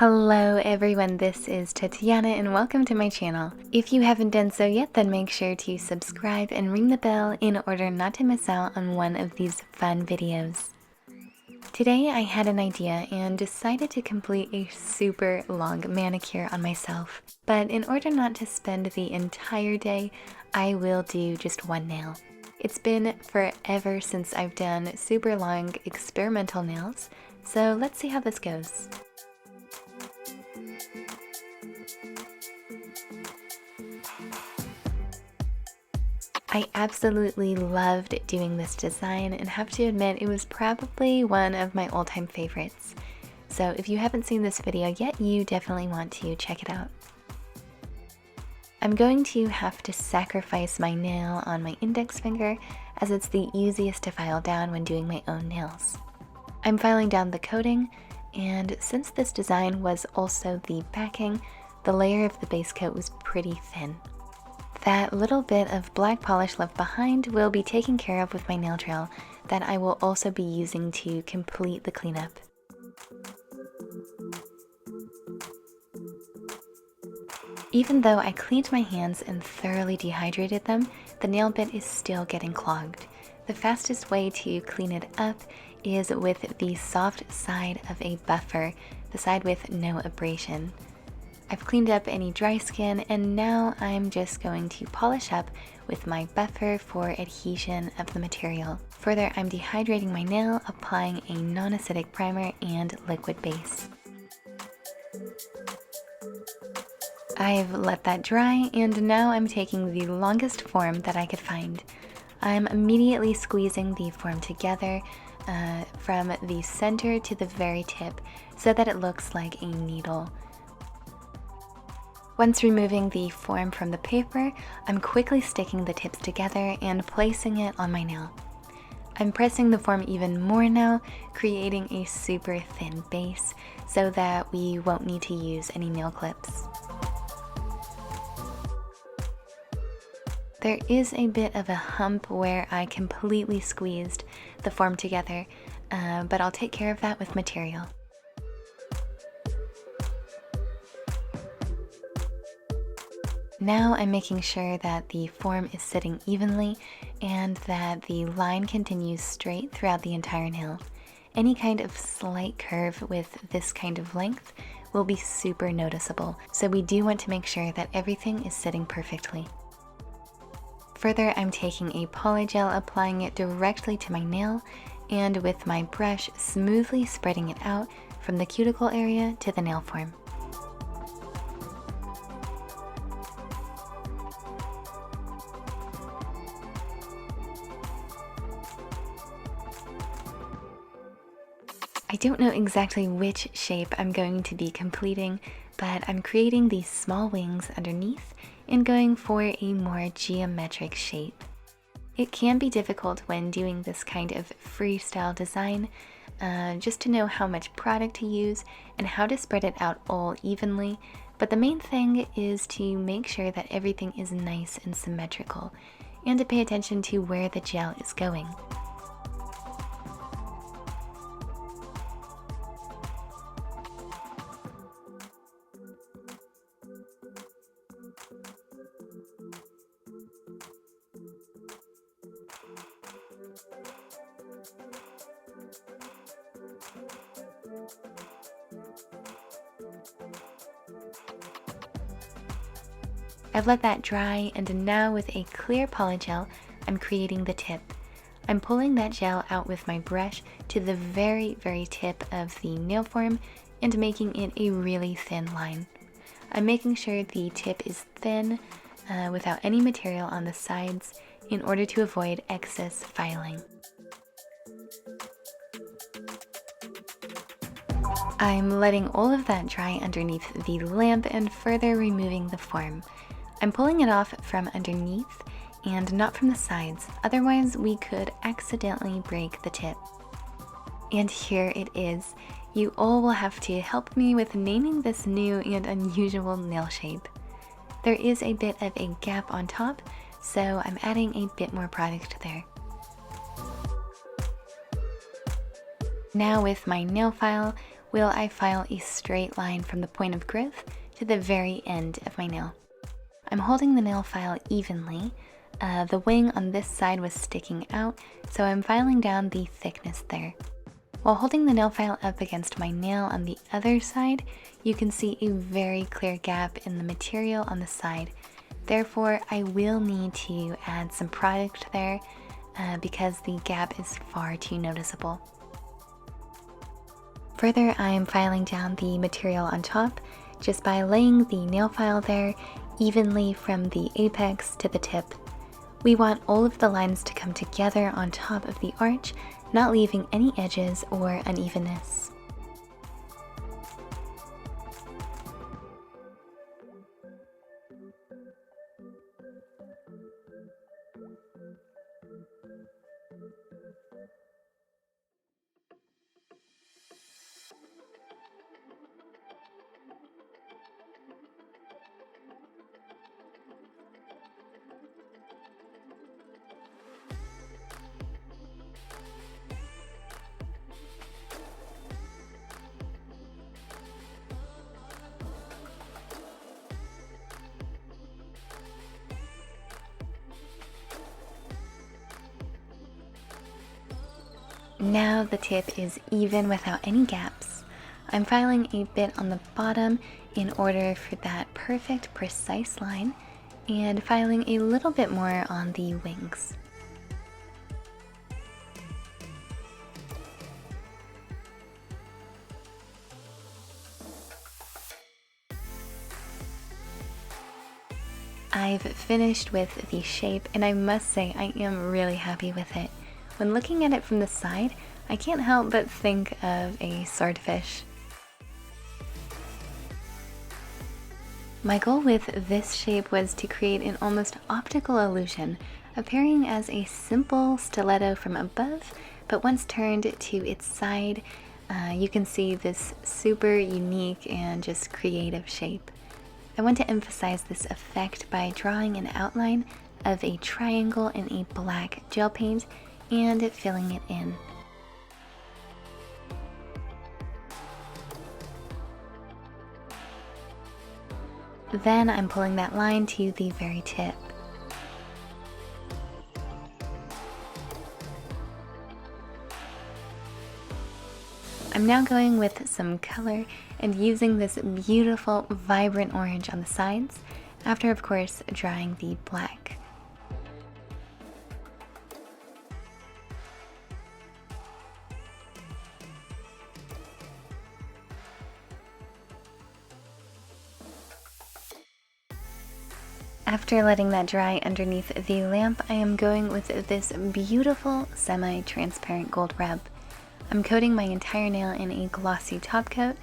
Hello everyone, this is Tatyana and welcome to my channel. If you haven't done so yet, then make sure to subscribe and ring the bell in order not to miss out on one of these fun videos. Today I had an idea and decided to complete a super long manicure on myself. But in order not to spend the entire day, I will do just one nail. It's been forever since I've done super long experimental nails, so let's see how this goes. I absolutely loved doing this design and have to admit it was probably one of my all-time favorites. So if you haven't seen this video yet, you definitely want to check it out. I'm going to have to sacrifice my nail on my index finger as it's the easiest to file down when doing my own nails. I'm filing down the coating, and since this design was also the backing, the layer of the base coat was pretty thin. That little bit of black polish left behind will be taken care of with my nail trail that I will also be using to complete the cleanup. Even though I cleaned my hands and thoroughly dehydrated them, the nail bit is still getting clogged. The fastest way to clean it up is with the soft side of a buffer, the side with no abrasion. I've cleaned up any dry skin and now I'm just going to polish up with my buffer for adhesion of the material. Further, I'm dehydrating my nail, applying a non-acidic primer and liquid base. I've let that dry and now I'm taking the longest form that I could find. I'm immediately squeezing the form together from the center to the very tip so that it looks like a needle. Once removing the form from the paper, I'm quickly sticking the tips together and placing it on my nail. I'm pressing the form even more now, creating a super thin base so that we won't need to use any nail clips. There is a bit of a hump where I completely squeezed the form together, but I'll take care of that with material. Now I'm making sure that the form is sitting evenly and that the line continues straight throughout the entire nail. Any kind of slight curve with this kind of length will be super noticeable, so we do want to make sure that everything is sitting perfectly. Further, I'm taking a polygel, applying it directly to my nail, and with my brush smoothly spreading it out from the cuticle area to the nail form. I don't know exactly which shape I'm going to be completing, but I'm creating these small wings underneath and going for a more geometric shape. It can be difficult when doing this kind of freestyle design, just to know how much product to use and how to spread it out all evenly, but the main thing is to make sure that everything is nice and symmetrical, and to pay attention to where the gel is going. I've let that dry, and now with a clear polygel, I'm creating the tip. I'm pulling that gel out with my brush to the very tip of the nail form and making it a really thin line. I'm making sure the tip is thin without any material on the sides in order to avoid excess filing. I'm letting all of that dry underneath the lamp and further removing the form. I'm pulling it off from underneath and not from the sides, otherwise we could accidentally break the tip. And here it is. You all will have to help me with naming this new and unusual nail shape. There is a bit of a gap on top, so I'm adding a bit more product there. Now with my nail file, will I file a straight line from the point of growth to the very end of my nail. I'm holding the nail file evenly. The wing on this side was sticking out, so I'm filing down the thickness there. While holding the nail file up against my nail on the other side, you can see a very clear gap in the material on the side. Therefore, I will need to add some product there because the gap is far too noticeable. Further, I am filing down the material on top just by laying the nail file there evenly from the apex to the tip. We want all of the lines to come together on top of the arch, not leaving any edges or unevenness. Now the tip is even without any gaps. I'm filing a bit on the bottom in order for that perfect, precise line, and filing a little bit more on the wings. I've finished with the shape, and I must say I am really happy with it. When looking at it from the side, I can't help but think of a swordfish. My goal with this shape was to create an almost optical illusion, appearing as a simple stiletto from above, but once turned to its side, you can see this super unique and just creative shape. I want to emphasize this effect by drawing an outline of a triangle in a black gel paint and filling it in. Then I'm pulling that line to the very tip. I'm now going with some color and using this beautiful vibrant orange on the sides, after of course drying the black. After letting that dry underneath the lamp, I am going with this beautiful semi-transparent gold rub. I'm coating my entire nail in a glossy top coat,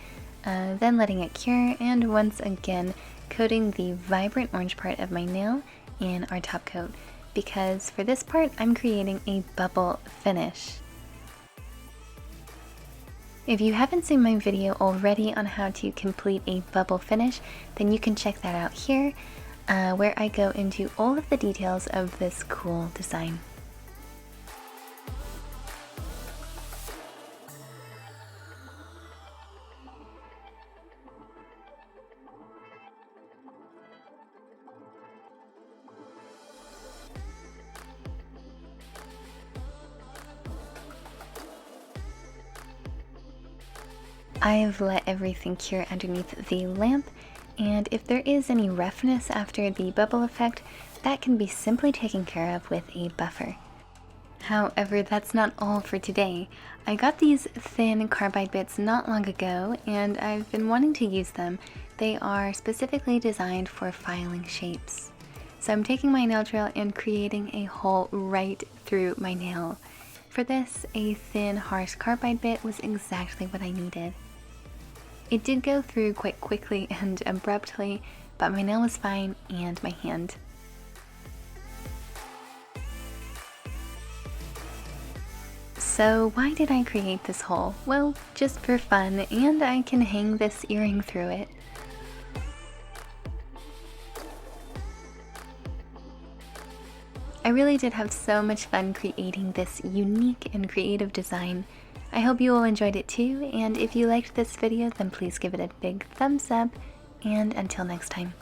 then letting it cure, and once again coating the vibrant orange part of my nail in our top coat, because for this part I'm creating a bubble finish. If you haven't seen my video already on how to complete a bubble finish, then you can check that out here, where I go into all of the details of this cool design. I've let everything cure underneath the lamp, and if there is any roughness after the bubble effect, that can be simply taken care of with a buffer. However, that's not all for today. I got these thin carbide bits not long ago, and I've been wanting to use them. They are specifically designed for filing shapes. So I'm taking my nail drill and creating a hole right through my nail. For this, a thin, harsh carbide bit was exactly what I needed. It did go through quite quickly and abruptly, but my nail was fine and my hand. So why did I create this hole? Well, just for fun, and I can hang this earring through it. I really did have so much fun creating this unique and creative design. I hope you all enjoyed it too, and if you liked this video then please give it a big thumbs up, and until next time.